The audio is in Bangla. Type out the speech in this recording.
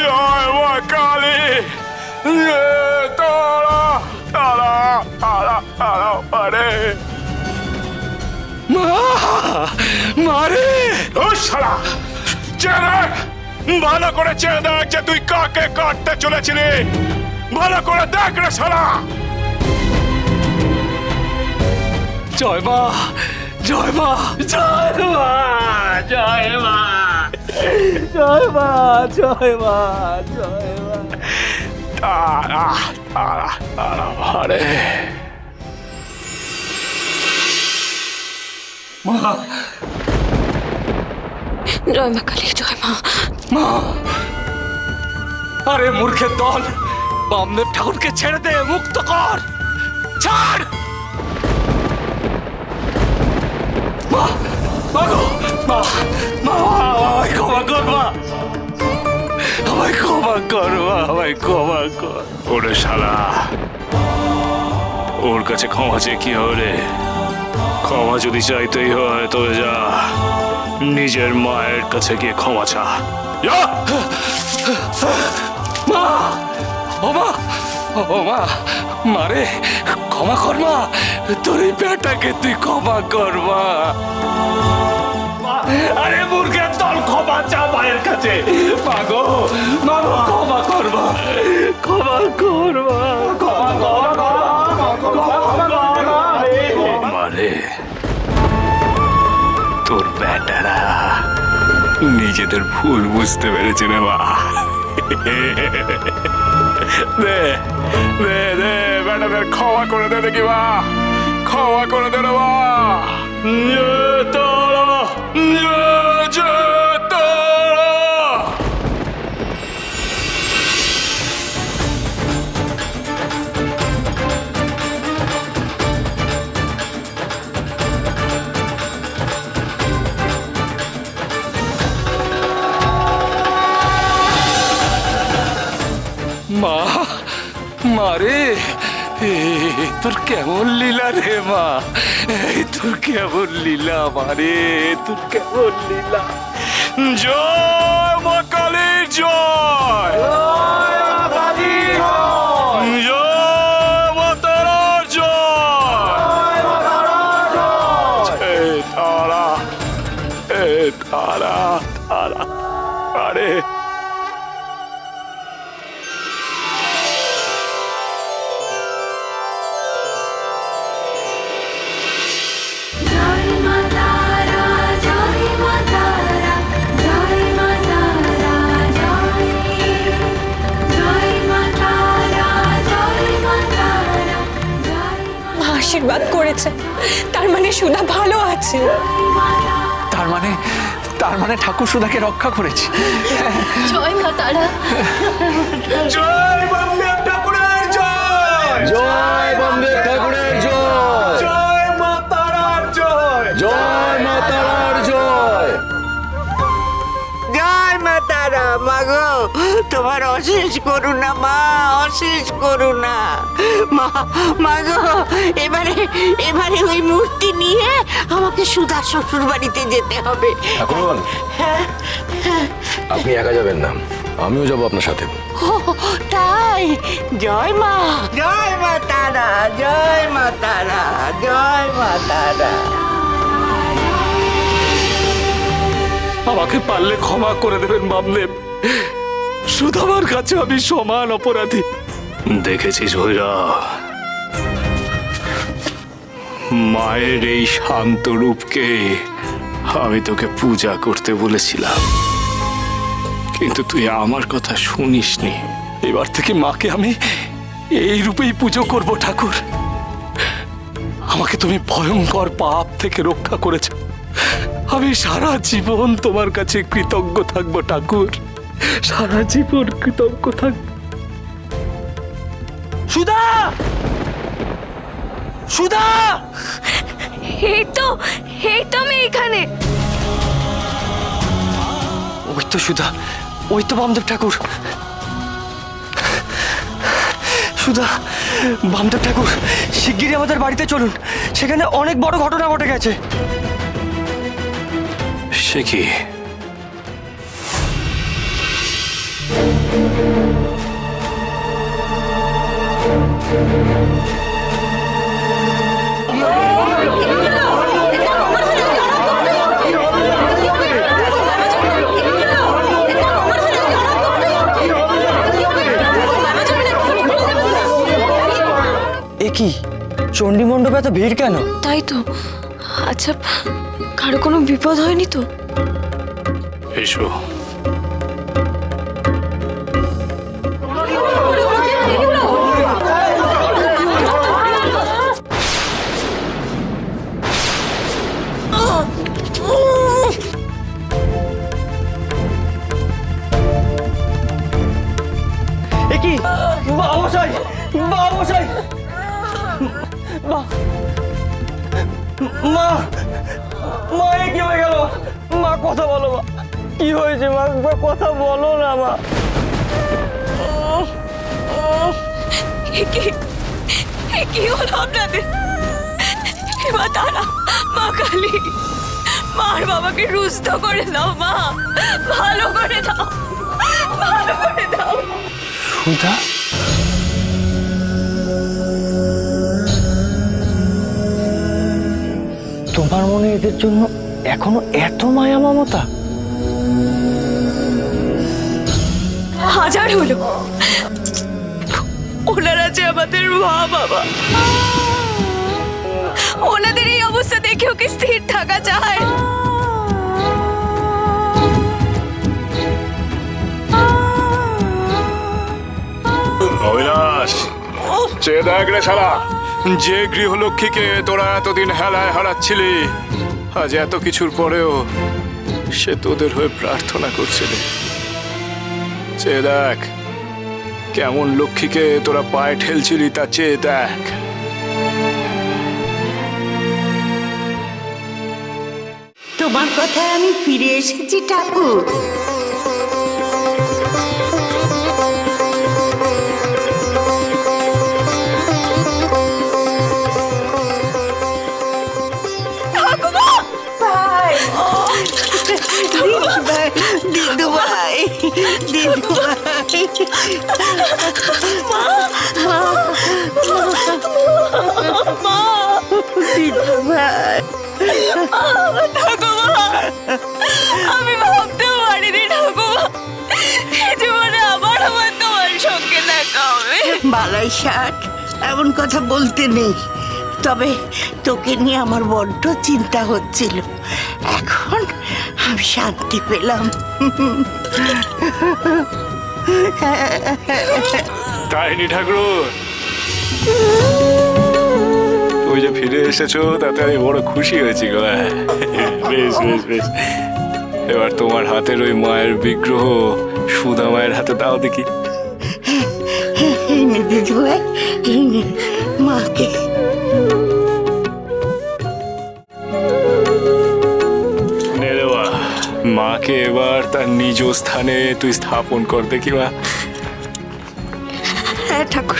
জয় মা কালী, তারা তারা তারা তারা পারে মারে ও শালা, চেয়ে দেখ, ভালো করে চেয়ে দেখ যে তুই কাকে কাটতে চলেছিলি। ভালো করে দেখ রে শালা। জয় মা, জয় মা, জয় মা, জয় মা, জয় মা, জয় মা, জয় মা। তারা তারা তারা পারে জয় মা কালী, জয় মা। মা, আরে মূর্খের দল, বামদেব ঠাকুরকে ছেড়ে দে, মুক্ত কর, ছাড়। মা, মা গো, মা, মা, আমায় ক্ষমা কর মা, আমায় ক্ষমা কর মা, আমায় ক্ষমা কর। ওরে শালা, ওর কাছে ক্ষমা চেয়ে কি হবে? ক্ষমা যদি চাইতেই হয় তবে যা, নিজের মায়ের কাছে গিয়ে ক্ষমা চা। যা। মা, ও মা, ও মা, মারে ক্ষমা কর মা, তোর এই বেটাকে তুই ক্ষমা কর মা। আরে মূর্খের দল, ক্ষমা চা মায়ের কাছে। মা গো, মা গো, ক্ষমা কর মা, ক্ষমা কর মা, ক্ষমা কর মা, মারে, তোর বেটারা নিজেদের ভুল বুঝতে পেরেছে রে মা। দে দে দে, বেটাদের ক্ষমা করে দে দেখি মা, ক্ষমা করে দে রে মা। তারা, তারা। মা, মারে, তোর কেমন লীলা রে মা, তোর কেমন লীলা মারে, তোর কেমন লীলা। জয় মা কালী, জয় জয় মা তারার জয়। এ তারা, এ তারা তারা আরে জয় মা তারা, জয় মা তারা, জয় মা তারা, জয়। জয় মা তারা, জয় মা তারা, জয় মা। মা আশীর্বাদ করেছে, তার মানে সুধা ভালো আছে। তার মানে ঠাকুর সুধাকে রক্ষা করেছে। জয় মা তারা। জয় বামদেব ঠাকুরের জয়, জয় বন্দে ঠাকুরের জয়, জয় মা তারার জয়, জয় মা তারার জয়। জয় মা তারা। মাগো, তোমার অশেষ করুণা মা, অশেষ করুণা মা। মাগো, এবারে এবারে ওই মূর্তি নিয়ে আমাকে সুধা শ্বশুর বাড়িতে যেতে হবে। ঠাকুরন, আপনি একা যাবেন না, আমিও যাবো আপনার সাথে। ও, তাই? জয় মা, জয় মা তারা, জয় মা তারা, জয় মা তারা। আমাকে পারলে ক্ষমা করে দেবেন বামদেব, সুধামার কাছে আমি সমান অপরাধী। দেখেছিস ভৈরা, মায়ের এই শান্ত রূপকে আমি তোকে পূজা করতে বলেছিলাম, কিন্তু তুই আমার কথা শুনিসনি। এবার থেকে মাকে আমি এই রূপেই পুজো করব ঠাকুর। আমাকে তুমি ভয়ঙ্কর পাপ থেকে রক্ষা করেছ, আমি সারা জীবন তোমার কাছে কৃতজ্ঞ থাকবো ঠাকুর, সারা জীবন কৃতজ্ঞ থাকবো। সুধা, সুধা, এই তো আমি এখানে। ওই তো সুধা, ওই তো বামদেব ঠাকুর। সুধা, বামদেব ঠাকুর, শিগগিরই আমাদের বাড়িতে চলুন, সেখানে অনেক বড় ঘটনা ঘটে গেছে। সে কি? এ কি চণ্ডী মণ্ডপে এত ভিড় কেন? তাই তো। আচ্ছা, কারো কোনো বিপদ হয়নি তো? এসো। এ কি বাবুসাই, বাবুসাই, মা, মা, মা, এ কি হয়ে গেল? মা কথা বলো, মা কি হয়েছে? মা কথা বলো না মা। কি হলো আপনাদের? মা তারা, মা কালী, মার বাবাকে রুষ্ট করে দাও মা, ভালো করে দাও, ভালো করে দাও। সুধা, তোমার মনে এদের জন্য এখনো এত মায়া মমতা? হাজার হলো, ওনারা যে আমাদের মা বাবা, ওনাদের এই অবস্থা দেখেও কি স্থির থাকা যায়? অবিনাশ, চেয়ে দেখ রে শালা, যে গৃহলক্ষ্মীকে তোরা এতদিন হেলায় হারাচ্ছিলি, আজ এত কিছুর পরেও সে তোদের হয়ে প্রার্থনা করছিল। চেয়ে দেখ, কেমন লক্ষ্মীকে তোরা পায়ে ঠেলছিলি তা চেয়ে দেখ। তোমার কথায় আমি ফিরে এসেছি ঠাকুর। দিদু ভাই, দিদু ভাই, দিদু ভাই, আমি ভাবতেও পারিনি ঠাকুমা, জীবনে আবার আমার তোমার সঙ্গে দেখা হবে। বালাই ষাট, এমন কথা বলতে নেই। তবে তোকে নিয়ে আমার বড্ড চিন্তা হচ্ছিল, এখন আমি শান্তি পেলাম। তাইনি ঠাকুর, তুমি যে ফিরে এসেছো তাতে আমি বড় খুশি হয়েছি গো। বেশ বেশ বেশ, এবার তোমার হাতের ওই মায়ের বিগ্রহ সুধা মায়ের হাতে দাও দেখি। এই নে দিদু ভাই, এই নে মাকে। নে রে মা, মাকে এবার তার নিজ স্থানে তুই স্থাপন কর দেখি মা। হ্যাঁ ঠাকুর,